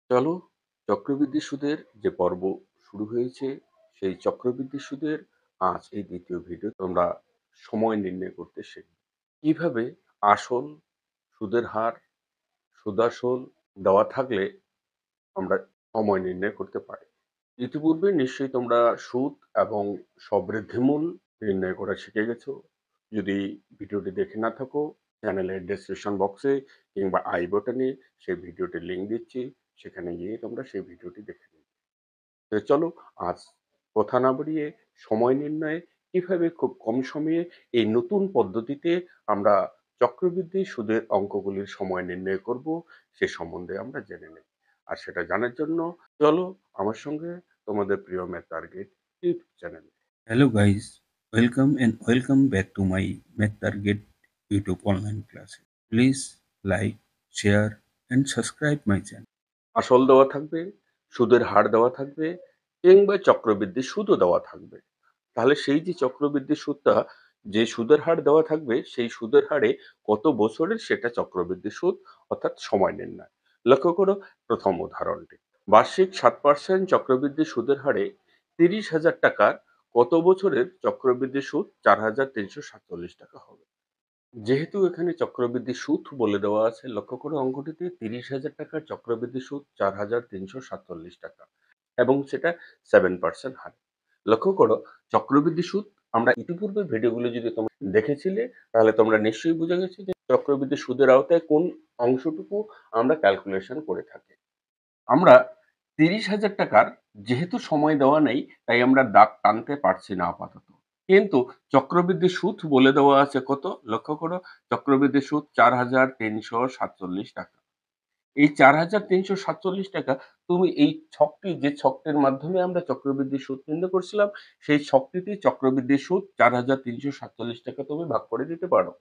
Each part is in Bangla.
চলো চক্রবৃদ্ধি সুদের যে পর্ব শুরু হয়েছে সেই চক্রবৃদ্ধি সুদের আজ এই দ্বিতীয় ভিডিও তোমরা সময় নির্ণয় করতে শিখবে কিভাবে আসল সুদের হার সুদাসল দেওয়া থাকলে আমরা সময় নির্ণয় করতে পারি। ইতিপূর্বে নিশ্চয়ই তোমরা সুদ এবং সবৃদ্ধিমূল নির্ণয় করা শিখে গেছো। যদি ভিডিওটি দেখে না থাকো, চ্যানেলের ডেসক্রিপশন বক্সে কিংবা আই বাটনে সেই ভিডিওটির লিঙ্ক দিচ্ছি, সেখানে গিয়ে তোমরা সেই ভিডিওটি দেখে নিবে। তো চলো আজ কথা না বাড়িয়ে সময় নির্ণয়ে কিভাবে খুব কম সময়ে এই নতুন পদ্ধতিতে আমরা চক্রবৃদ্ধি সুদের অঙ্কগুলির সময় নির্ণয় করব সে সম্বন্ধে আমরা জেনে নেই। আর সেটা জানার জন্য চলো আমার সঙ্গে তোমাদের প্রিয় math target YouTube channel. Hello guys, welcome back to my Math Target YouTube online classes. Please like, share and subscribe my channel. আসল দেওয়া থাকবে, সুদের হার দেওয়া থাকবে, কিংবা চক্রবৃদ্ধি সুদও দেওয়া থাকবে। তাহলে সেই যে চক্রবৃদ্ধি সুদটা, যে সুদের হার দেওয়া থাকবে সেই সুদের হারে কত বছরের সেটা চক্রবৃদ্ধি সুদ, অর্থাৎ সময় নির্ণয়। লক্ষ্য করো প্রথম উদাহরণটি। বার্ষিক 7% চক্রবৃদ্ধি সুদের হারে 30,000 টাকার কত বছরের চক্রবৃদ্ধি সুদ 4,347 টাকা হবে। যেহেতু এখানে চক্রবৃদ্ধি সুদ বলে দেওয়া আছে, লক্ষ্য করো অঙ্কটিতে 30,000 টাকার চক্রবৃদ্ধি সুদ 4,347 টাকা এবং সেটা 7% হারে। লক্ষ্য করো চক্রবৃদ্ধি সুদ আমরা ইতিপূর্বে ভিডিওগুলো যদি তোমরা দেখেছিলে তাহলে তোমরা নিশ্চয়ই বুঝে গেছো যে চক্রবৃদ্ধি সুদের আওতায় কোন অংশটুকু আমরা ক্যালকুলেশন করে থাকি। আমরা 30,000 টাকার যেহেতু সময় দেওয়া নেই তাই আমরা দাগ টানতে পারছি না আপাতত। কিন্তু চক্রবৃদ্ধি সুদ বলে দেওয়া আছে কত, লক্ষ্য করো চক্রবৃদ্ধি সুদ 4,347 টাকা। এই 4,347 টাকা তুমি এই ছকটি, যে ছকটির মাধ্যমে আমরা চক্রবৃদ্ধি সুদ নির্ণয় করছিলাম, সেই ছকটিতে চক্রবৃদ্ধি সুদ 4,347 টাকা তুমি ভাগ করে দিতে পারো।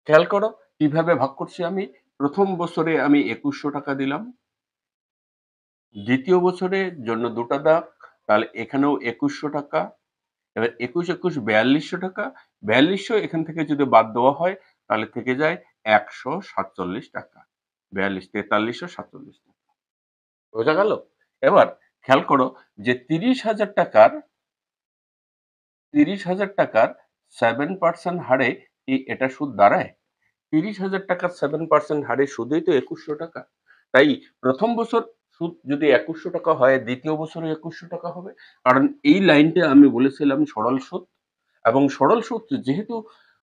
খেয়াল করো কিভাবে ভাগ করছি আমি। প্রথম বছরে আমি 2,100 টাকা দিলাম, দ্বিতীয় বছরের জন্য দুটা দাগ, তাহলে এখানেও 2,100 টাকা। এবার 21 21 4200 টাকা। 4200 এখান থেকে যদি বাদ দেওয়া হয় তাহলে থেকে যায় 147 টাকা। 42 4347 টাকা। বোঝা গেল? এবার খেয়াল করো যে 30,000 টাকার 7% হারে কি এটা সুদ দাঁড়ায়? 30,000 টাকার 7% হারে সুদেই তো 2,100 টাকা। তাই প্রথম বছর সুদ যদি 2,100 টাকা হয়, দ্বিতীয় বছরে 2,100 টাকা হবে। কারণ এই লাইনটা আমি বলেছিলাম সরল সুদ, এবং সরল সুদ যেহেতু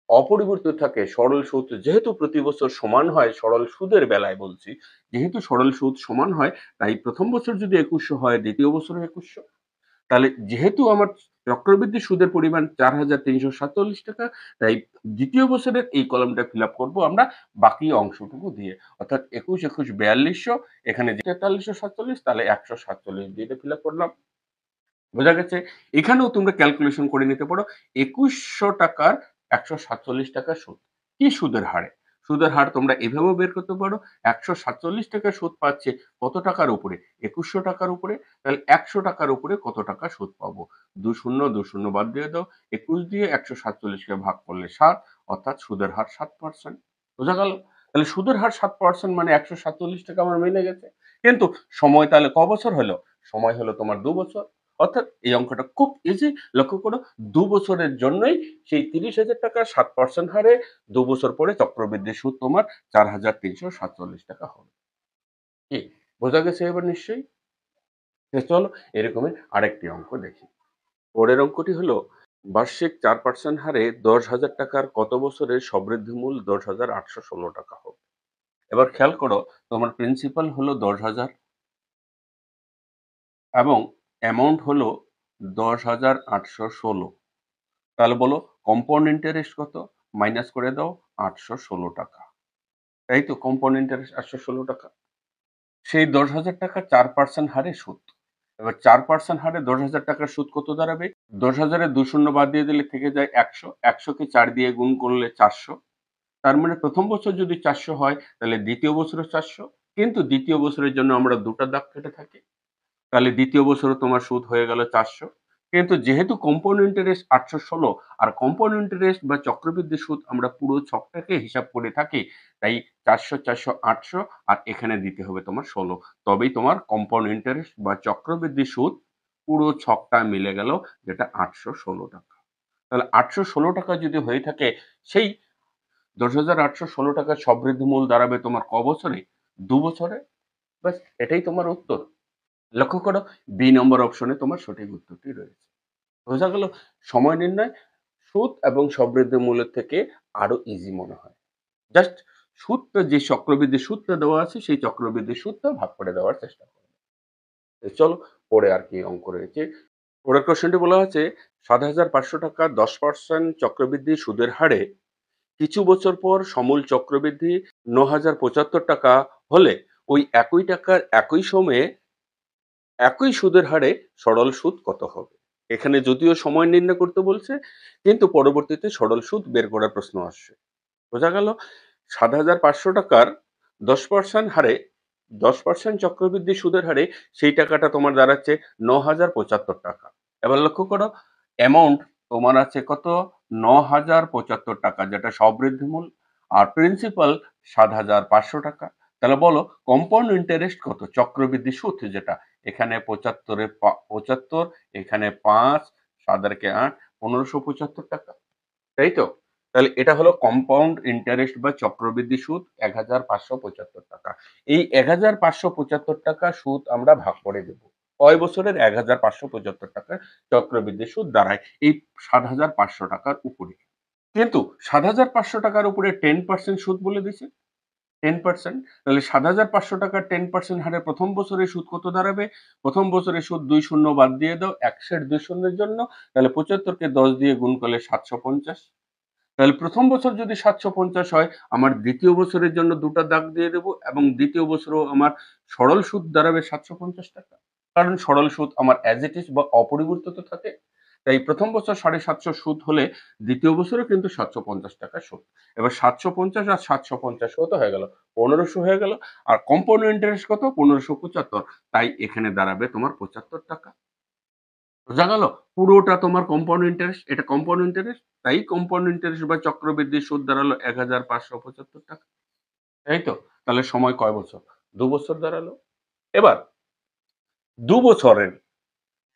অপরিবর্তিত থাকে, সরল সুদ যেহেতু প্রতি বছর সমান হয়, সরল সুদের বেলায় বলছি, যেহেতু সরল সুদ সমান হয়, তাই প্রথম বছর যদি 2,100 হয়, দ্বিতীয় বছরে 2,100। তাহলে যেহেতু আমার চক্রবৃদ্ধি সুদের পরিমাণ 4,347 টাকা, তাই দ্বিতীয় বছরের এই কলামটা ফিল আপ করবো আমরা বাকি অংশটুকু দিয়ে, অর্থাৎ 21 21 4200, এখানে 4347, তাহলে 147 দিয়ে এটা ফিল আপ করলাম। বোঝা গেছে? এখানেও তোমরা ক্যালকুলেশন করে নিতে পারো 2,100 টাকার 147 টাকা সুদ। কি সুদের হারে? সুদের হার তোমরা এভাবেও বের করতে পারো। 147 টাকা সুদ পাচ্ছে কত টাকার উপরে? 2,100 টাকার উপরে। তাহলে 100 টাকার উপরে কত টাকা সুদ পাবো? 2 শূন্য 2 শূন্য বাদ দিয়ে দাও। 21 দিয়ে 147 কে ভাগ করলে 7, অর্থাৎ সুদের হার 7%। বোঝা গেল? তাহলে সুদের হার 7% মানে 147 টাকা আমার মিলে গেছে। কিন্তু সময় তাহলে ক বছর হলো? সময় হলো তোমার 2 বছর। অর্থাৎ এই অঙ্কটা খুব ইজি। লক্ষ্য করো 2 বছরের জন্যই সেই 30,000 টাকা 7% হারে 2 বছর পরে চক্রবৃদ্ধি সুদ তোমার 4,347 টাকা হবে। কি বোঝা গেছে এবার নিশ্চয়ই? চলো এরকমের আরেকটি অঙ্ক দেখি। পরের অঙ্কটি হলো বার্ষিক 4% হারে 10,000 টাকার কত বছরের সবৃদ্ধিমূল 10,816 টাকা হবে। এবার খেয়াল করো তোমার প্রিন্সিপাল হলো 10,000 এবং অ্যামাউন্ট হলো 10,816। তাহলে বলো কম্পাউন্ড ইন্টারেস্ট কত? মাইনাস করে দাও 816 টাকা। তাই তো, কম্পাউন্ড ইন্টারেস্ট 816 টাকা। সেই 10,000 টাকা 4% হারে সুদ। এবার 4% হারে 10,000 টাকার সুদ কত দাঁড়াবে? 10,000 এর 2 শূন্য বাদ দিয়ে দিলে থেকে যায় 100। 100 কে 4 দিয়ে গুণ করলে 400। তার মানে প্রথম বছর যদি 400 হয় তাহলে দ্বিতীয় বছরও 400। কিন্তু দ্বিতীয় বছরের জন্য আমরা দুটা দাগ কেটে থাকি। তাহলে দ্বিতীয় বছরও তোমার সুদ হয়ে গেল 400। কিন্তু যেহেতু কম্পাউন্ড ইন্টারেস্ট 816 আর কম্পাউন্ড ইন্টারেস্ট বা চক্রবৃদ্ধি সুদ আমরা পুরো ছকটাকে হিসাব করে থাকি, তাই 400, 400, 800 আর এখানে দিতে হবে তোমার 16, তবেই তোমার কম্পাউন্ড ইন্টারেস্ট বা চক্রবৃদ্ধি সুদ পুরো ছকটা মিলে গেল, যেটা 816 টাকা। তাহলে 816 টাকা যদি হয়ে থাকে, সেই 10,816 টাকার সবৃদ্ধি মূল দাঁড়াবে তোমার ক বছরে? 2 বছরে। ব্যাস, এটাই তোমার উত্তর। লক্ষ্য করো, বি নম্বর অপশনে তোমার সঠিক উত্তরটি রয়েছে। বোঝা গেল? সময় নির্ণয় সুদ এবং সবৃদ্ধি মূলের থেকে আরো ইজি মনে হয়। জাস্ট সুদটা, যে চক্রবৃদ্ধি সুদটা দেওয়া আছে, সেই চক্রবৃদ্ধি সুদটা ভাগ করে দেওয়ার চেষ্টা করো। তো চলো, পরে আর কি অঙ্ক রয়েছে। পরের কোশ্চেনটি বলা আছে, ৭,৫০০ টাকা 10% চক্রবৃদ্ধি সুদের হারে কিছু বছর পর সমূল চক্রবৃদ্ধি ৯,০৭৫ টাকা হলে ওই একই টাকার একই সময়ে একই সুদের হারে সরল সুদ কত হবে? এখানে যদিও সময় নির্ণয় করতে বলছে, কিন্তু পরবর্তীতে সরল সুদ বের করার প্রশ্ন আসছে। বোঝা গেল? ৭,৫০০ টাকার 10% হারে, 10% চক্রবৃদ্ধি সুদের হারে সেই টাকাটা তোমার দাঁড়াচ্ছে ৯,০৭৫ টাকা। এবার লক্ষ্য করো, অ্যামাউন্ট তোমার আছে কত? ৯,০৭৫ টাকা, যেটা সবৃদ্ধিমূল, আর প্রিন্সিপাল ৭,৫০০ টাকা। তাহলে বলো, কম্পাউন্ড ইন্টারেস্ট কত? চক্রবৃদ্ধি সুদ যেটা, এখানে ৭৫ এ ৭৫, এখানে ৫, ৭ আর কে ৮, ১৫৭৫ টাকা। তাই তো? তাহলে এটা হলো কম্পাউন্ড ইন্টারেস্ট বা চক্রবৃদ্ধি সুদ, ১,৫৭৫ টাকা। এই ১,৫৭৫ টাকা সুদ আমরা ভাগ করে দেব। কয় বছরের? ১,৫৭৫ টাকা চক্রবৃদ্ধি সুদ দাঁড়ায় এই ৭,৫০০ টাকার উপরে। কিন্তু ৭,৫০০ টাকার উপরে 10% সুদ বলে দিছে। 10%, তাহলে ৭,৫০০ টাকার 10% হারে প্রথম বছরের সুদ কত দাঁড়াবে? প্রথম বছরের সুদ ২ শূন্য বাদ দিয়ে দাও, ১ সের ২ শূন্যের জন্য। তাহলে ৭৫ কে ১০ দিয়ে গুণ করলে ৭৫০। তাহলে প্রথম বছর যদি ৭৫০ হয়, আমার দ্বিতীয় বছরের জন্য ২ টা দাগ দিয়ে দেব, এবং দ্বিতীয় বছরেও আমার সরল সুদ দাঁড়াবে ৭৫০ টাকা। কারণ সরল সুদ আমার অ্যাজ ইট ইজ বা অপরিবর্তিত থাকে। তাই প্রথম বছর ৭৫০ সুদ হলে দ্বিতীয় বছরও কিন্তু ৭৫০ টাকা সুদ। এবার ৭৫০ আর ৭৫০ কত হয়ে গেল? ১৫০০ হয়ে গেল। আর কম্পাউন্ড ইন্টারেস্ট কত? ১৫৭৫। তাই এখানে দাঁড়াবে তোমার ৭৫ টাকা। বোঝা গেল? পুরোটা তোমার কম্পাউন্ড ইন্টারেস্ট, এটা কম্পাউন্ড ইন্টারেস্ট, তাই কম্পাউন্ড ইন্টারেস্ট বা চক্রবৃদ্ধি সুদ দাঁড়ালো ১,৫৭৫ টাকা। তাই তো? তাহলে সময় কয় বছর? ২ বছর দাঁড়ালো। এবার ২ বছরের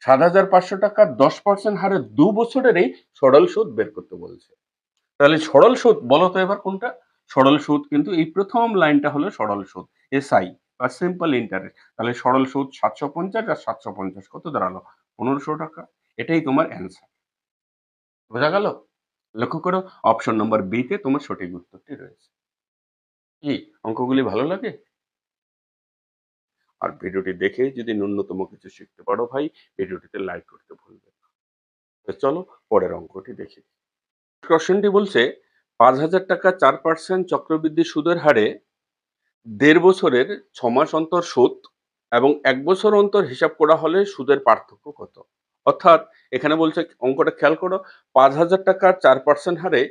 ৭,৫০০ টাকার 10% হারে ২ বছরেরই সরল সুদ বের করতে বলছে। তাহলে সরল সুদ বলো তো এবার কোনটা? সরল সুদ কিন্তু এই প্রথম লাইনটা হলো সরল সুদ। এসআই বা সিম্পল ইন্টারেস্ট। তাহলে সরল সুদ ৭৫০ আর ৭৫০ কত দাঁড়ালো? ১৫০০ টাকা। এটাই তোমার অ্যান্সার। বোঝা গেল? লক্ষ্য করো, অপশন নম্বর বি তে তোমার সঠিক উত্তরটি রয়েছে। কি অঙ্কগুলি ভালো লাগে? আর ভিডিওটি দেখে যদি ন্যূনতম কিছু শিখতে পারো ভাই, ভিডিওটিতে লাইক করতে ভুলবে না। তো চলো, পরের অঙ্কটি দেখি। কোশ্চেনটি বলছে, ৫,০০০ টাকা ৪% চক্রবৃদ্ধি সুদের হারে ১.৫ বছরের ৬ মাস অন্তর সুদ এবং ১ বছর অন্তর হিসাব করা হলে সুদের পার্থক্য কত? অর্থাৎ এখানে বলছে, অঙ্কটা খেয়াল করো, ৫,০০০ টাকার ৪% হারে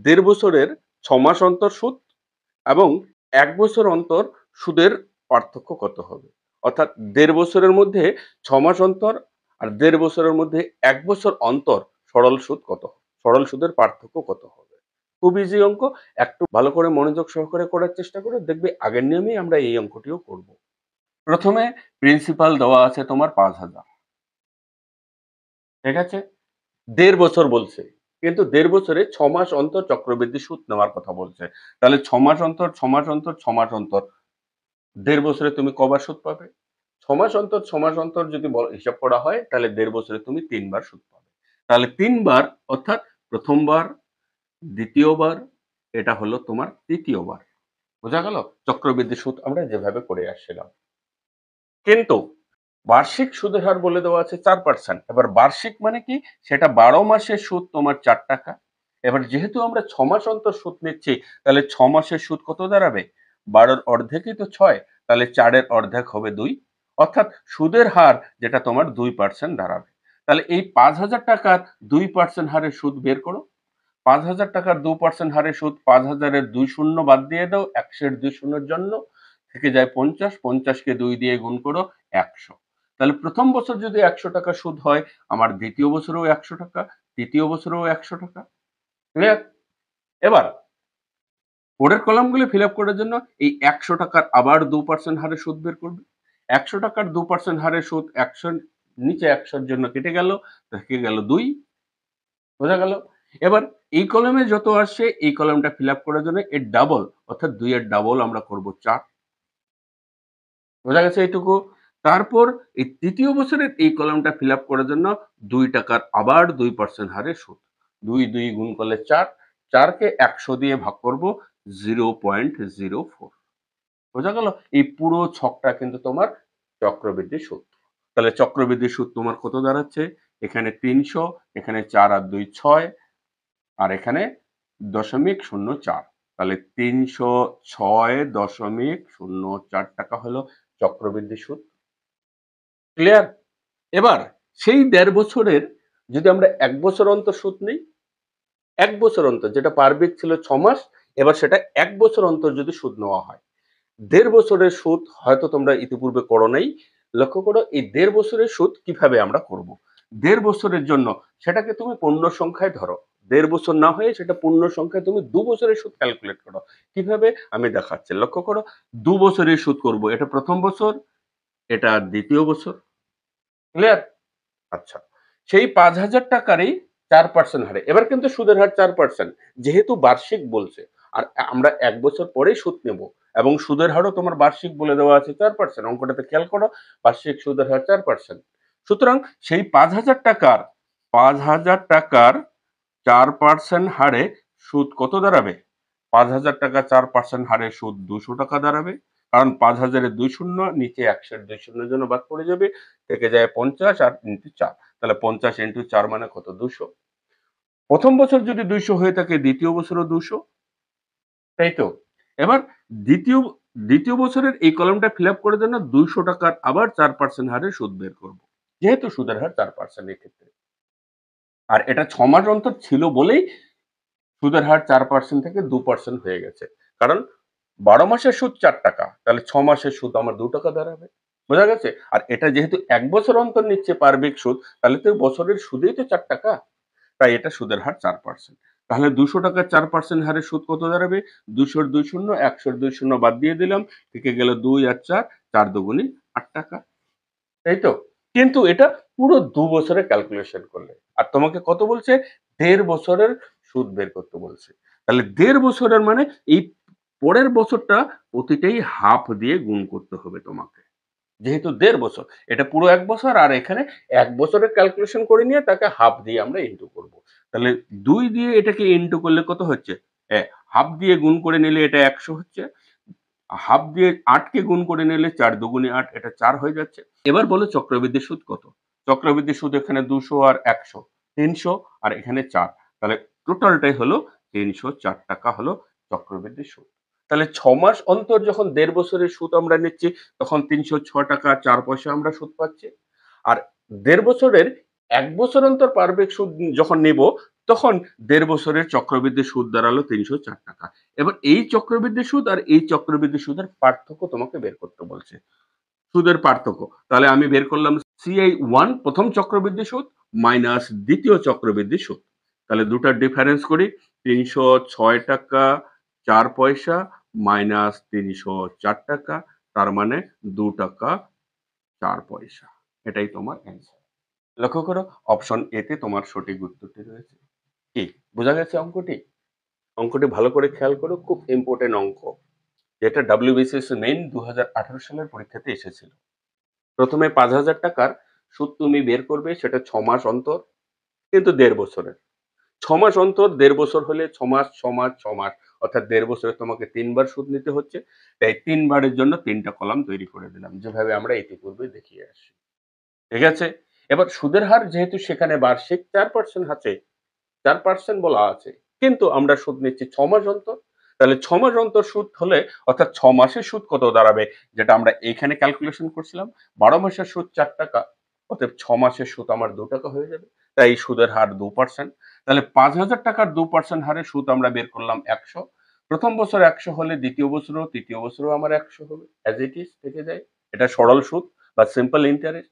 ১.৫ বছরের ৬ মাস অন্তর সুদ এবং ১ বছর অন্তর সুদের পার্থক্য কত হবে? অর্থাৎ ১.৫ বছরের মধ্যে ৬ মাস অন্তর আর ১.৫ বছরের মধ্যে ১ বছর অন্তর সরল সুদ কত? সরল সুদের পার্থক্য কত হবে? খুব ইজি অঙ্ক। একটু ভালো করে মনোযোগ সহকারে করার চেষ্টা করো। দেখবে আগের নিয়মেই আমরা এই অঙ্কটিও করব। প্রথমে প্রিন্সিপাল দেওয়া আছে তোমার ৫,০০০। ঠিক আছে? ১.৫ বছর বলছে। কিন্তু ১.৫ বছরে ৬ মাস অন্তর চক্রবৃদ্ধি সুদ নেওয়ার কথা বলছে। তাহলে ৬ মাস অন্তর, ৬ মাস অন্তর, ৬ মাস অন্তর ১.৫ বছরে তুমি কবার সুদ পাবে? ৬ মাস অন্তর, ৬ মাস অন্তর যদি হিসাব করা হয়, তাহলে ১.৫ বছরে তুমি ৩ বার সুদ পাবে। তাহলে ৩ বার, অর্থাৎ ১ম বার, দ্বিতীয় বার, এটা হলো তোমার তৃতীয় বার। বোঝা গেল? চক্রবৃদ্ধি সুদ আমরা যেভাবে করে আসছিলাম। কিন্তু বার্ষিক সুদের হার বলে দেওয়া আছে ৪%। এবার বার্ষিক মানে কি? সেটা ১২ মাসের সুদ তোমার ৪ টাকা। এবার যেহেতু আমরা ৬ মাস অন্তর সুদ নিচ্ছি, তাহলে ৬ মাসের সুদ কত দাঁড়াবে? ১২ র অর্ধেকই তো ৬, তাহলে ৪ এর অর্ধেক হবে ২। অর্থাৎ সুদের হার যেটা তোমার ২% দাঁড়াবে। তাহলে এই ৫,০০০ টাকার ২% হারে সুদ বের করো। ৫,০০০ টাকার ২% হারে সুদ, ৫,০০০ এর ২ শূন্য বাদ দিয়ে দাও, ১০০ এর ২ শূন্যের জন্য থেকে যায় ৫০, ৫০ কে ২ দিয়ে গুণ করো ১০০। তাহলে প্রথম বছর যদি 100 টাকা সুদ হয়, আমার দ্বিতীয় বছরেও 100 টাকা, তৃতীয় বছরেও 100 টাকা। ক্লিয়ার? এবার পরের কলামগুলো ফিল আপ করার জন্য এই 100 টাকার আবার 2% হারে সুদ বের করবে। 100 টাকার 2% হারে সুদ 100 নিচে 100 এর জন্য কেটে গেল, থেকে গেল 2। বোঝা গেল? এবার এই কলামে যত আসছে এই কলামটা ফিল আপ করার জন্য এর ডাবল অর্থাৎ 2 এর ডাবল আমরা করব 4। বোঝা গেছে এইটুকু? তারপর এই তৃতীয় বছরের এই কলামটা ফিল আপ করার জন্য 2 টাকার আবার 2% হারে সুদ। 2 2 গুণ করলে 4, 4 কে 100 দিয়ে ভাগ করব 0.04। বোঝা গেল? এই পুরো ছকটা কিন্তু তোমার চক্রবৃদ্ধি সুদ। তাহলে চক্রবৃদ্ধি সুদ তোমার কত দাঁড়াচ্ছে? এখানে 300, এখানে 4 আর 2 6, আর এখানে 0.04। তাহলে 306.04 টাকা হলো চক্রবৃদ্ধি সুদ। ক্লিয়ার? এবার সেই 1.5 বছরের যদি আমরা 1 বছর অন্তর সুদ নেই, 1 বছর অন্তর যেটা পার্বিক ছিল 6 মাস, এবার সেটা 1 বছর অন্তর যদি সুদ নেওয়া হয়। 1.5 বছরের সুদ হয়তো তোমরা ইতিপূর্বে করো নাই। লক্ষ্য করো এই 1.5 বছরের সুদ কিভাবে আমরা করব। 1.5 বছরের জন্য সেটাকে তুমি পূর্ণ সংখ্যায় ধরো। 1.5 বছর না হয়ে সেটা পূর্ণ সংখ্যায় তুমি 2 বছরের সুদ ক্যালকুলেট করো। কিভাবে আমি দেখাচ্ছি। লক্ষ্য করো 2 বছরের সুদ করব। এটা প্রথম বছর, এটা দ্বিতীয় বছর। ক্লিয়ার? আচ্ছা। সেই ৫,০০০ টাকারই ৪% হারে। এবার কিন্তু সুদের হার ৪%, যেহেতু বার্ষিক বলছে। আর আমরা ১ বছর পরেই সুদ নেব এবং সুদের হারও তোমার বার্ষিক বলে দেওয়া আছে ৪%। অঙ্কটাতে খেয়াল করো, বার্ষিক সুদের হার ৪%। সুতরাং সেই ৫,০০০ টাকার ৪% হারে সুদ কত দাঁড়াবে? ৫,০০০ টাকা ৪% হারে সুদ ২০০ টাকা দাঁড়াবে। কারণ ৫,০০০ এ ২ শূন্য, নিচে ১০০ এর ২ শূন্যের জন্য বাদ পড়ে যাবে। থেকে যায় ৫০ আর ইন্টু ৪। তাহলে ৫০ ইন্টু ৪ মানে কত? ২০০। প্রথম বছর যদি ২০০ হয়ে থাকে দ্বিতীয় বছরও ২০০। তাই তো? এবার দ্বিতীয় দ্বিতীয় বছরের এই কলামটা ফিল আপ করার জন্য ২০০ টাকার আবার ৪% হারে সুদ বের করব। যেহেতু সুদের হার ৪% এক্ষেত্রে। আর এটা ৬ মাস অন্তর ছিল বলেই সুদের হার ৪% থেকে 2% হয়ে গেছে। কারণ ১২ মাসের সুদ ৪ টাকা। তাহলে ৬ মাসের সুদ আমার ২ টাকা দাঁড়াবে। বোঝা গেছে? আর এটা যেহেতু ১ বছর অন্তর নিচ্ছে পার্বিক সুদ, তাহলে তো বছরের সুদেই তো ৪ টাকা। তাই এটা সুদের হার ৪%। তাহলে ২০০ টাকার ৪% হারে সুদ কত দাঁড়াবে? ২০০ র ২ শূন্য, ১০০ র ২ শূন্য বাদ দিয়ে দিলাম। থেকে গেল ২ আর ৪, ৪ দুগুণে ৮ টাকা। তাই তো? কিন্তু এটা পুরো ২ বছরে ক্যালকুলেশন করলে। আর তোমাকে কত বলছে? ১.৫ বছরের সুদ বের করতে বলছে। তাহলে ১.৫ বছরের মানে এই পরের বছরটা প্রতিটাই হাফ দিয়ে গুণ করতে হবে তোমাকে। যেহেতু ১.৫ বছর, এটা পুরো ১ বছর আর এখানে ১ বছরের ক্যালকুলেশন করে নিয়ে তাকে হাফ দিয়ে আমরা ইনটু করব। তাহলে ২ দিয়ে এটাকে ইনটু করলে কত হচ্ছে? হাফ দিয়ে গুণ করে নিলে এটা ১০০ হচ্ছে। হাফ দিয়ে ৮ কে গুণ করে নিলে ৪ দুগুণে ৮, এটা ৪ হয়ে যাচ্ছে। এবার বলো চক্রবৃদ্ধি সুদ কত? চক্রবৃদ্ধি সুদ এখানে ২০০ আর ১০০, ৩০০ আর এখানে ৪। তাহলে টোটালটাই হলো ৩০৪ টাকা হলো চক্রবৃদ্ধি সুদ। তাহলে ৬ মাস অন্তর যখন ১.৫ বছরের সুদ আমরা নিচ্ছি তখন ৩০৬ টাকা ৪ পয়সা আমরা সুদ পাচ্ছি। আর ১.৫ বছরের ১ বছর অন্তর পার্বিক সুদ যখন নিব তখন ১.৫ বছরের চক্রবৃদ্ধি সুদ দাঁড়ালো ৩০৪ টাকা। এবার এই চক্রবৃদ্ধি সুদ আর এই চক্রবৃদ্ধি সুদের পার্থক্য তোমাকে বের করতে বলছে। সুদের পার্থক্য। তাহলে আমি বের করলাম CI1 প্রথম চক্রবৃদ্ধি সুদ মাইনাস দ্বিতীয় চক্রবৃদ্ধি সুদ। তাহলে দুটার ডিফারেন্স করি। ৩০৬ টাকা ৪ পয়সা মাইনাস ৩০৪ টাকা, তার মানে ২ টাকা ৪ পয়সা। এটাই তোমার অ্যান্সার। লক্ষ্য করো অপশন এ তে তোমার সঠিক উত্তরটি রয়েছে। কি বোঝা গেছে অঙ্কটি? অঙ্কটি ভালো করে খেয়াল করো, খুব ইম্পর্টেন্ট অঙ্ক। যেটা WBCS মেইন ২০১৮ সালের পরীক্ষাতে এসেছিল। প্রথমে ৫,০০০ টাকার সুদ তুমি বের করবে, সেটা ৬ মাস অন্তর, কিন্তু ১.৫ বছরের। ৬ মাস অন্তর ১.৫ বছর হলে ৬ মাস, ৬ মাস, ৬ মাস অর্থাৎ ১.৫ বছরে তোমাকে ৩ বার সুদ নিতে হচ্ছে। তাই ৩ বারের জন্য ৩ টা কলাম তৈরি করে দিলাম, যেভাবে আমরা ইতিপূর্বে দেখিয়ে আসছি। ঠিক আছে? এবার সুদের হার যেহেতু সেখানে বার্ষিক ৪% আছে, ৪% বলা আছে। কিন্তু আমরা সুদ নিচ্ছি ৬ মাস অন্তর। তাহলে ৬ মাস অন্তর সুদ হলে অর্থাৎ ৬ মাসের সুদ কত দাঁড়াবে? যেটা আমরা এইখানে ক্যালকুলেশন করছিলাম। ১২ মাসের সুদ ৪ টাকা। অতএব ৬ মাসের সুদ আমার ২ টাকা হয়ে যাবে। তাই সুদের হার 2%। তাহলে ৫,০০০ টাকার 2% হারে সুদ আমরা বের করলাম ১০০। প্রথম বছর ১০০ হলে দ্বিতীয় বছরেও, তৃতীয় বছরেও আমার ১০০ হবে। অ্যাজ ইট ইজ থেকে যায়। এটা সরল সুদ বা সিম্পল ইন্টারেস্ট।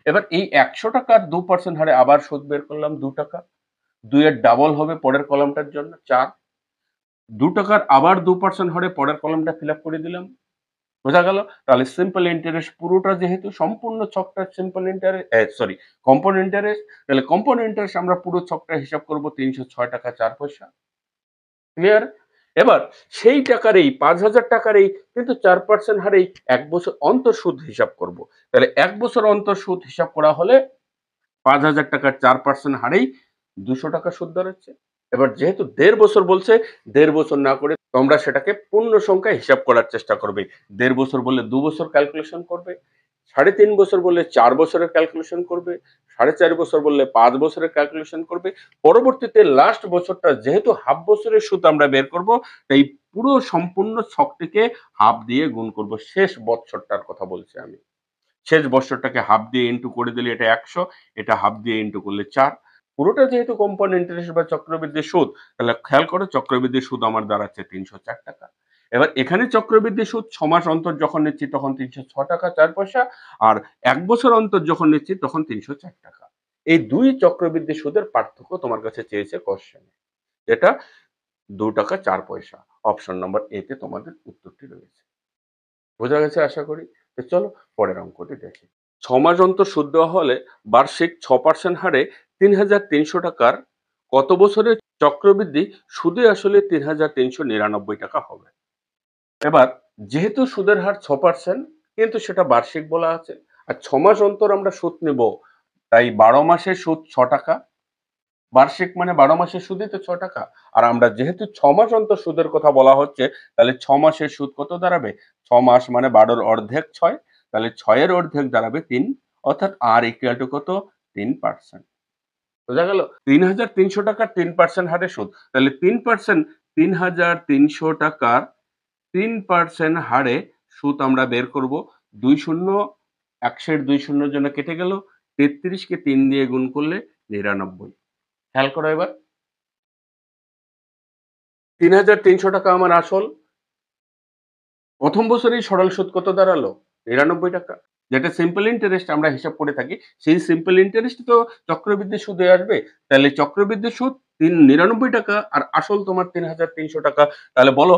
এবার এই 100 টাকার 2% হারে আবার সুদ বের করলাম 2 টাকা। 2 এর ডাবল হবে পরের কলামটার জন্য 4। 2 টাকার আবার 2% হারে পরের কলামটা ফিল আপ করে দিলাম। বোঝা গেল? তাহলে সিম্পল ইন্টারেস্ট পুরোটা যেহেতু সম্পূর্ণ ছকটা সিম্পল কম্পাউন্ড ইন্টারেস্ট, তাহলে কম্পাউন্ড ইন্টারেস্ট আমরা পুরো ছকটা হিসাব করব ৩০৬ টাকা ৪ পয়সা। ক্লিয়ার? এবার সেই টাকার এই ৫,০০০ টাকার এই কিন্তু ৪% হারেই ১ বছর অন্তর সুদ হিসাব করব। তাহলে ১ বছর অন্তর সুদ হিসাব করা হলে ৫,০০০ টাকার ৪% হারেই ২০০ টাকা সুদ দাঁড়াচ্ছে। এবার যেহেতু ১.৫ বছর বলছে, ১.৫ বছর না করে তোমরা সেটাকে পূর্ণ সংখ্যায় হিসাব করার চেষ্টা করবে। ১.৫ বছর বললে ২ বছর ক্যালকুলেশন করবে। ৩.৫ বছর বললে ৪ বছরের ক্যালকুলেশন করবে। ৪.৫ বছর বললে ৫ বছরের ক্যালকুলেশন করবে। পরবর্তীতে লাস্ট বছরটা যেহেতু হাফ বছরের সুদ আমরা বের করব, তাই পুরো সম্পূর্ণ ছকটিকে হাফ দিয়ে গুণ করব। শেষ বৎসরটার কথা বলছি আমি। শেষ বৎসরটাকে হাফ দিয়ে ইনটু করে দিলে এটা ১০০, এটা হাফ দিয়ে ইনটু করলে ৪। পুরোটা যেহেতু কম্পাউন্ড ইন্টারেস্ট বা চক্রবৃদ্ধি সুদ, তাহলে খেয়াল করো চক্রবৃদ্ধি সুদ আমার দাঁড়াচ্ছে ৩০৪ টাকা। এবার এখানে চক্রবৃদ্ধি সুদ ৬ মাস অন্তর যখন নিচ্ছি তখন ৩০৬ টাকা ৪ পয়সা, আর ১ বছর অন্তর যখন নিচ্ছি তখন ৩০৪ টাকা। এই ২ চক্রবৃদ্ধি সুদের পার্থক্য তোমার কাছে চেয়েছে কোশ্চেনে। যেটা ২ টাকা ৪ পয়সা। অপশন নম্বর এ তে তোমাদের উত্তরটি রয়েছে। বোঝা গেছে আশা করি? তো চলো পরের অঙ্কটি দেখি। ৬ মাস অন্তর সুদ দেওয়া হলে বার্ষিক ৬% হারে ৩,৩০০ টাকার কত বছরের চক্রবৃদ্ধি সুদে আসলে ৩,৩৯৯ টাকা হবে? এবার যেহেতু সুদের হার ৬% কিন্তু সেটা বার্ষিক বলা আছে। আর ৬ মাস অন্তর আমরা সুদ নেব। তাই ১২ মাসের সুদ ৬ টাকা। বার্ষিক মানে ১২ মাসের সুদই তো ৬ টাকা। আর আমরা যেহেতু ৬ মাস অন্তর সুদের কথা বলা হচ্ছে, তাহলে ৬ মাসের সুদ কত দাঁড়াবে? ৬ মাস মানে ১২ র অর্ধেক ৬, তাহলে ৬ এর অর্ধেক দাঁড়াবে ৩, অর্থাৎ R ইকুয়াল টু কত? ৩%। বোঝা গেল? ৩,৩০০ টাকার ৩% হারে সুদ। তাহলে ৩%, ৩,৩০০ টাকার ৩% হারে সুদ আমরা বের করব। ২ শূন্য, ১০০ এর ২ শূন্যর জন্য কেটে গেল। ৩৩ কে ৩ দিয়ে গুণ করলে ৯৯। খেয়াল করো এবার। ৩,৩০০ টাকা আমার আসল। প্রথম বছরেই সরল সুদ কত দাঁড়ালো? ৯৯ টাকা। যেটা সিম্পল ইন্টারেস্ট আমরা হিসাব করে থাকি, সেই সিম্পল ইন্টারেস্ট তো চক্রবৃদ্ধি সুদে আসবে। তাহলে চক্রবৃদ্ধি সুদ ৯৯ টাকা আর আসল তোমার ৩,৩০০ টাকা। তাহলে বলো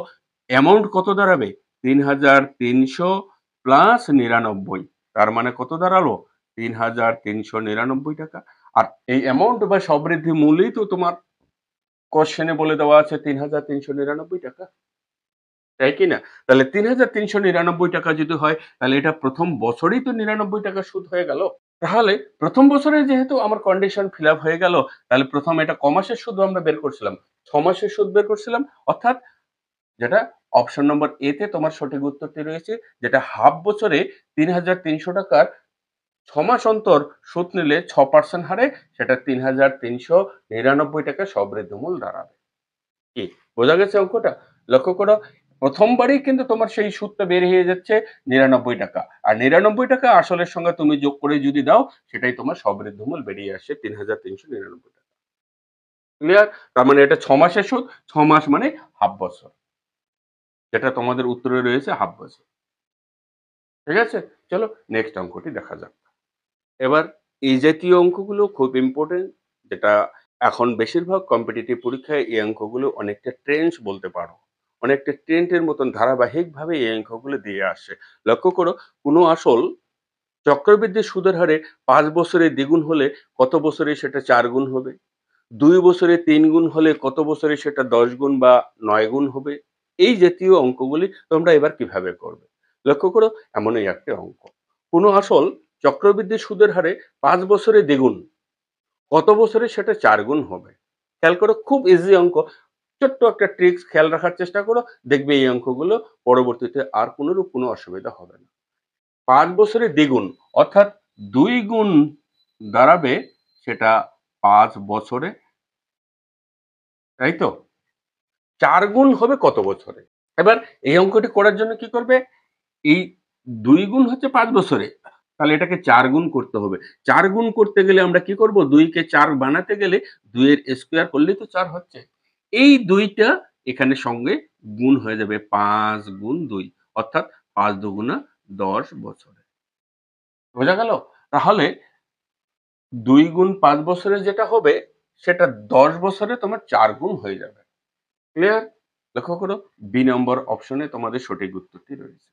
অ্যামাউন্ট কত দাঁড়াবে? ৩,৩০০ প্লাস ৯৯। তার মানে কত দাঁড়ালো? ৩,৩৯৯ টাকা। আর এই অ্যামাউন্ট বা সবৃদ্ধি মূলই তো তোমার কোশ্চেনে বলে দেওয়া আছে ৩,৩৯৯ টাকা। তাই কি না? তাহলে ৩,৩৯৯ টাকা যদি হয়, তাহলে এটা প্রথম বছরেই তো ৯৯ টাকা সুদ হয়ে গেল। তাহলে প্রথম বছরে যেহেতু আমার কন্ডিশন ফিল আপ হয়ে গেল, তাহলে প্রথম এটা ক মাসের সুদ আমরা বের করছিলাম? ৬ মাসের সুদ বের করছিলাম। অর্থাৎ যেটা অপশন নম্বর এ তে তোমার সঠিক উত্তরটি রয়েছে, যেটা হাফ বছরে ৩,৩০০ টাকার ৬ মাস অন্তর সুদ নিলে ৬% হারে সেটা ৩,৩৯৯ টাকা সবৃদ্ধিমূল দাঁড়াবে। কি বোঝা গেছে অঙ্কটা? লক্ষ্য করো প্রথমবারই কিন্তু তোমার সেই সুদটা বের হয়ে যাচ্ছে ৯৯ টাকা। আর ৯৯ টাকা আসলের সঙ্গে তুমি যোগ করে যদি দাও, সেটাই তোমার সবৃদ্ধিমূল বেরিয়ে আসে ৩,৩৯৯ টাকা। ক্লিয়ার? তার মানে এটা ৬ মাসের সুদ, ৬ মাস মানে হাফ বছর। যেটা তোমাদের উত্তরে রয়েছে হাফ বছর। ঠিক আছে? চলো নেক্সট অঙ্কটি দেখা যাক। এবার এই জাতীয় অঙ্কগুলো খুব ইম্পোর্টেন্ট, যেটা এখন বেশিরভাগ কম্পিটিটিভ পরীক্ষায় এই অঙ্কগুলো অনেকটা ট্রেন্ডস বলতে পারো। অনেকটা ট্রেন্ডের মতন ধারাবাহিকভাবে এই অঙ্কগুলো দিয়ে আসে। লক্ষ্য করো কোনো আসল চক্রবৃদ্ধি সুদের হারে ৫ বছরে দ্বিগুণ হলে কত বছরে সেটা ৪ গুণ হবে? ২ বছরে ৩ গুণ হলে কত বছরে সেটা ১০ গুণ বা ৯ গুণ হবে? এই জাতীয় অঙ্কগুলি তোমরা এবার কিভাবে করবে? লক্ষ্য করো এমনই একটা অঙ্ক। কোনো আসল চক্রবৃদ্ধি সুদের হারে ৫ বছরে দ্বিগুণ, কত বছরে সেটা ৪ গুণ হবে? খেয়াল করো খুব ইজি অঙ্ক। ছোট্ট একটা ট্রিক্স খেয়াল রাখার চেষ্টা করো। দেখবে এই অঙ্কগুলো পরবর্তীতে আর কোনরূপ কোনো অসুবিধা হবে না। ৫ বছরে দ্বিগুণ অর্থাৎ ২ গুণ দাঁড়াবে সেটা ৫ বছরে, তাই তো? ৪ গুণ হবে কত বছরে? এবার এই অঙ্কটি করার জন্য কি করবে? এই ২ গুণ হচ্ছে ৫ বছরে। তাহলে এটাকে ৪ গুণ করতে হবে। ৪ গুণ করতে গেলে আমরা কি করব? ২ কে ৪ বানাতে গেলে ২ এর স্কয়ার করলেই তো ৪ হচ্ছে। এই ২ টা এখানে সঙ্গে গুণ হয়ে যাবে ৫ গুণ ২ অর্থাৎ ৫ দুগুণা ১০ বছরে। বোঝা গেল? তাহলে 2 গুণ 5 বছরে যেটা হবে সেটা 10 বছরে তোমার 4 গুণ হয়ে যাবে। ক্লিয়ার? লক্ষ্য করো বি নম্বর অপশনে তোমাদের সঠিক উত্তরটি রয়েছে।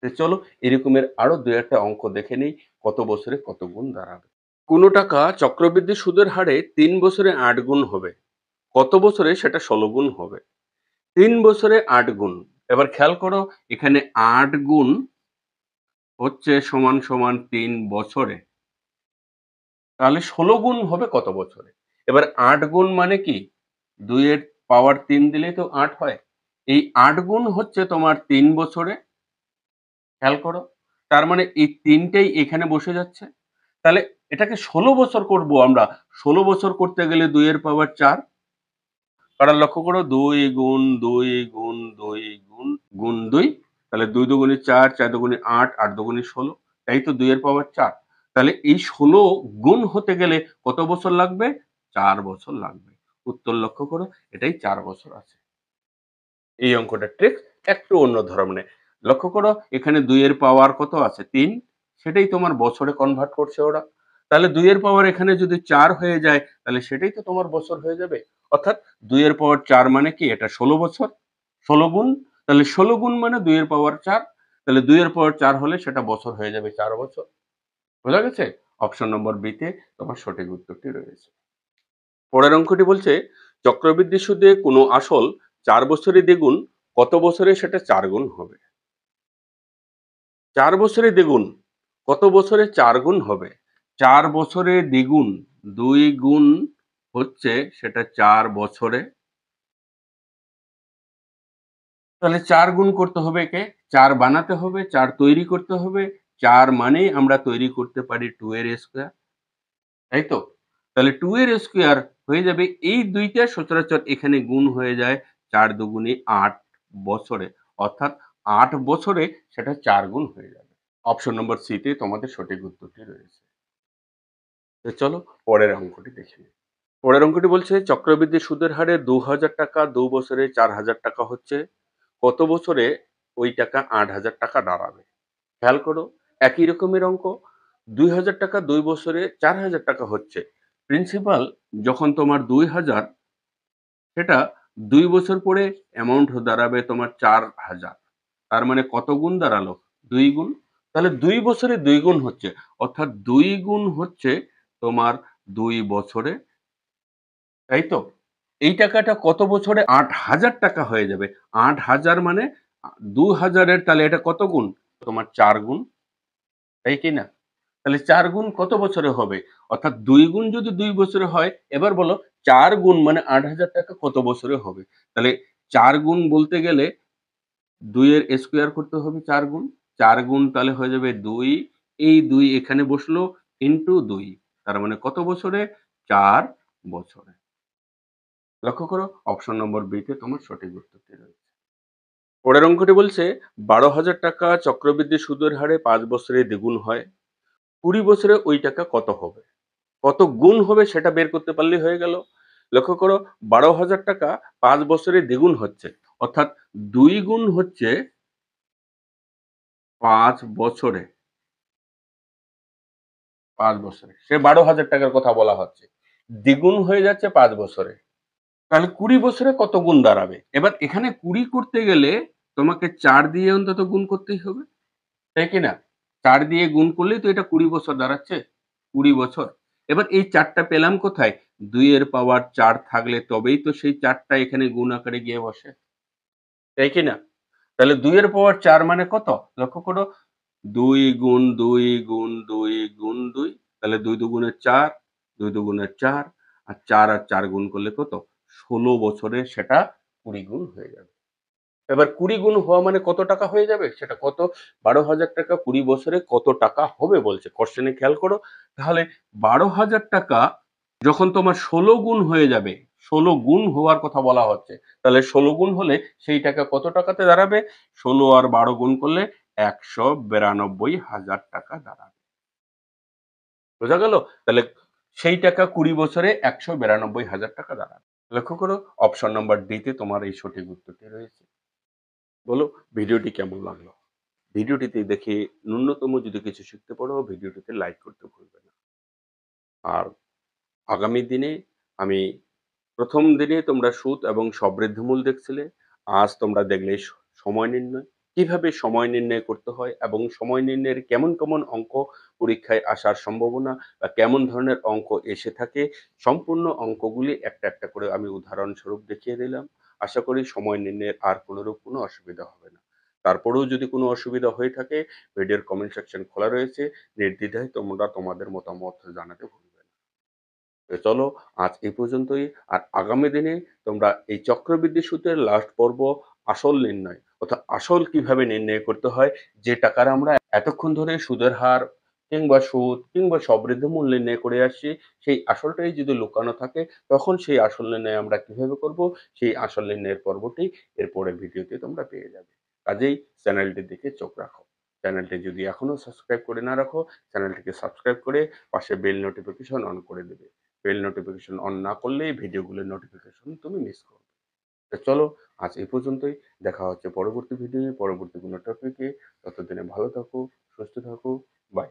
তো চলো এরকমের আরো 2-1টা অঙ্ক দেখে নেই কত বছরে কত গুণ দাঁড়াবে। কোনো টাকা চক্রবৃদ্ধি সুদের হারে 3 বছরে 8 গুণ হবে। কত বছরে সেটা 16 গুণ হবে? 3 বছরে 8 গুণ। এবার খেয়াল করো এখানে 8 গুণ হচ্ছে সমান সমান 3 বছরে। তাহলে 16 গুণ হবে কত বছরে? এবার 8 গুণ মানে কি? 2 এর পাওয়ার 3 দিলেই তো 8 হয়। এই 8 গুণ হচ্ছে তোমার 3 বছরে। খেয়াল করো। তার মানে এই ৩ টাই এখানে বসে যাচ্ছে। তাহলে এটাকে ১৬ বছর করব আমরা। ১৬ বছর করতে গেলে ২ এর পাওয়ার ৪। কারণ লক্ষ্য করো ২ গুণ ২ গুণ ২ গুণ ২। তাহলে ২ দুগুণে ৪, ৪ দুগুণে ৮, ৮ দুগুণে ১৬। তাই তো ২ এর পাওয়ার ৪। তাহলে এই ১৬ গুণ হতে গেলে কত বছর লাগবে? ৪ বছর লাগবে। উত্তর লক্ষ্য করো এটাই ৪ বছর আছে। এই অঙ্কটার ট্রিক্স একটু অন্য ধরনের। লক্ষ্য করো এখানে ২ এর পাওয়ার কত আছে? ৩। সেটাই তোমার বছরে কনভার্ট করছে ওরা। তাহলে ২ এর পাওয়ার এখানে যদি ৪ হয়ে যায় তাহলে সেটাই তো তোমার বছর হয়ে যাবে। অর্থাৎ ২ এর পাওয়ার ৪ মানে কি? এটা ১৬ বছর। ১৬ গুণ। তাহলে ১৬ গুণ মানে ২ এর পাওয়ার ৪। তাহলে ২ এর পাওয়ার ৪ হলে সেটা বছর হয়ে যাবে ৪ বছর। বোঝা গেছে? অপশন নম্বর বি তে তোমার সঠিক উত্তরটি রয়েছে। পরের অঙ্কটি বলছে চক্রবৃদ্ধি সুদে কোনো আসল ৪ বছরে দ্বিগুণ কত বছরে সেটা ৪ গুণ হবে? ৪ বছরে দ্বিগুণ কত বছরে ৪ গুণ হবে? ৪ বছরে দ্বিগুণ ২ গুণ হচ্ছে সেটা ৪ বছরে। তাহলে ৪ গুণ করতে হবে একে, ৪ বানাতে হবে, ৪ তৈরি করতে হবে। ৪ মানেই আমরা তৈরি করতে পারি 2 এর স্কয়ার। তাই তো? তাহলে 2 এর স্কয়ার হয়ে যাবে এই ২ টা সচরাচর এখানে গুণ হয়ে যায় ৪ দুগুণে ৮ বছরে। অর্থাৎ ৮ বছরে সেটা ৪ গুণ হয়ে যাবে। অপশন নম্বর সি তে তোমাদের সঠিক উত্তরটি রয়েছে। তো চলো পরের অঙ্কটি দেখে নিই। পরের অঙ্কটি বলছে চক্রবৃদ্ধি সুদের হারে ৳২,০০০ ২ বছরে ৳৪,০০০ হচ্ছে। কত বছরে ওই টাকা ৳৮,০০০ দাঁড়াবে? খেয়াল করো একই রকমের অঙ্ক। ৳২,০০০ ২ বছরে ৳৪,০০০ হচ্ছে। প্রিন্সিপাল যখন তোমার ২,০০০ সেটা ২ বছর পরে অ্যামাউন্ট দাঁড়াবে তোমার ৪,০০০। তার মানে কত গুণ দাঁড়ালো? ২ গুণ। তাহলে ২ বছরে ২ গুণ হচ্ছে। অর্থাৎ ২ গুণ হচ্ছে তোমার ২ বছরে, তাই তো? এই টাকাটা কত বছরে? ৳৮,০০০ হয়ে যাবে। ৮,০০০ মানে ২,০০০ এর তাহলে এটা কত গুণ? তোমার ৪ গুণ, তাই কি না? তাহলে ৪ গুণ কত বছরে হবে? অর্থাৎ ২ গুণ যদি ২ বছরে হয়, এবার বলো ৪ গুণ মানে ৳৮,০০০ কত বছরে হবে? তাহলে ৪ গুণ বলতে গেলে ২ এর স্কয়ার করতে হবে ৪ গুণ। ৪ গুণ তাহলে হয়ে যাবে ২। এই ২ এখানে বসলো ইনটু ২। তার মানে কত বছরে? ৪ বছরে। লক্ষ্য করো অপশন নম্বর বি তে তোমার সঠিক উত্তরটি রয়েছে। পরের অঙ্কটি বলছে ৳১২,০০০ চক্রবৃদ্ধি সুদের হারে ৫ বছরে দ্বিগুণ হয়। ২০ বছরে ওই টাকা কত হবে? কত গুণ হবে সেটা বের করতে পারলেই হয়ে গেল। লক্ষ্য করো ১২,০০০ ৫ বছরে দ্বিগুণ হচ্ছে। অর্থাৎ ২ গুণ হচ্ছে ৫ বছরে, ৫ বছরে। সে ১২,০০০ কথা বলা হচ্ছে। দ্বিগুণ হয়ে যাচ্ছে ৫ বছরে। তাহলে ২০ বছরে কত গুণ দাঁড়াবে? এবার এখানে ২০ করতে গেলে তোমাকে ৪ দিয়ে অন্তত গুণ করতেই হবে। তাই কি না? ৪ দিয়ে গুণ করলেই তো এটা ২০ বছর দাঁড়াচ্ছে। ২০ বছর। এবার এই ৪ টা পেলাম কোথায়? ২ এর পাওয়ার ৪ থাকলে তবেই তো সেই ৪ টা এখানে গুণ আকারে গিয়ে বসে। তাই কি না? তাহলে ২ এর পাওয়ার ৪ মানে কত? লক্ষ্য করো ২ গুণ ২ গুণ ২ গুণ ২। তাহলে ২ দুগুণে ৪, ২ দুগুণে ৪ আর ৪ আর ৪ গুণ করলে কত? ১৬ বছরে সেটা ২০ গুণ হয়ে যাবে। এবার ২০ গুণ হওয়া মানে কত টাকা হয়ে যাবে? সেটা কত? ৳১২,০০০ ২০ বছরে কত টাকা হবে বলছে। কোয়েশ্চেন এ খেয়াল করো। তাহলে ৳১২,০০০ যখন তোমার ১৬ গুণ হয়ে যাবে, ১৬ গুণ হওয়ার কথা বলা হচ্ছে। তাহলে ১৬ গুণ হলে সেই টাকা কত টাকাতে দাঁড়াবে? ১৬ আর ১২ গুণ করলে ৳১৯২,০০০ দাঁড়াবে। বোঝা গেল? তাহলে সেই টাকা ২০ বছরে ৳১৯২,০০০ দাঁড়াবে। লক্ষ্য করো অপশন নাম্বার ডি তে তোমার এই সঠিক উত্তরটি রয়েছে। বলো ভিডিওটি কেমন লাগলো? ভিডিওটিতে দেখে ন্যূনতম যদি কিছু শিখতে পারো ভিডিওটিতে লাইক করতে ভুলবে না। আর আগামী দিনে আমি প্রথম দিনে তোমরা সুদ এবং সবৃদ্ধিমূল দেখছিলে। আজ তোমরা দেখলে সময় নির্ণয়। কিভাবে সময় নির্ণয় করতে হয় এবং সময় নির্ণয়ের কেমন, কেমন অঙ্ক পরীক্ষায় আসার সম্ভাবনা বা কেমন ধরনের অঙ্ক এসে থাকে, সম্পূর্ণ অঙ্কগুলি একটা, একটা করে আমি উদাহরণস্বরূপ দেখিয়ে দিলাম। আশা করি সময় নির্ণয়ের আর কোনরূপ কোনো অসুবিধা হবে না। তারপরেও যদি কোনো অসুবিধা হয়ে থাকে, ভিডিওর কমেন্ট সেকশন খোলা রয়েছে। নির্দ্বিধায় তোমরা তোমাদের মতামত জানাতে ভুলবে না। তো চলো আজ এই পর্যন্তই। আর আগামী দিনে তোমরা এই চক্রবৃদ্ধি সুদের লাস্ট পর্ব আসল নির্ণয় অর্থাৎ আসল কিভাবে নির্ণয় করতে হয়, যে টাকার আমরা এতক্ষণ ধরে সুদের হার কিংবা সুদ কিংবা সবৃদ্ধি মূল নির্ণয় করে আসছি, সেই আসলটাই যদি লুকানো থাকে তখন সেই আসল নির্ণয় আমরা কিভাবে করব, সেই আসল নির্ণয়ের পর্বটি এর পরের ভিডিওতে তোমরা পেয়ে যাবে। কাজেই চ্যানেলটির দিকে চোখ রাখো। চ্যানেলটি যদি এখনো সাবস্ক্রাইব করে না রাখো, চ্যানেলটিকে সাবস্ক্রাইব করে পাশে বেল নোটিফিকেশন অন করে দেবে। বেল নোটিফিকেশন অন না করলেই ভিডিওগুলোর নোটিফিকেশন তুমি মিস করবে। তো চলো আজ এই পর্যন্তই। দেখা হচ্ছে পরবর্তী ভিডিও পরবর্তী কোনো টপিকে। ততদিনে ভালো থাকো, সুস্থ থাকো। বাই।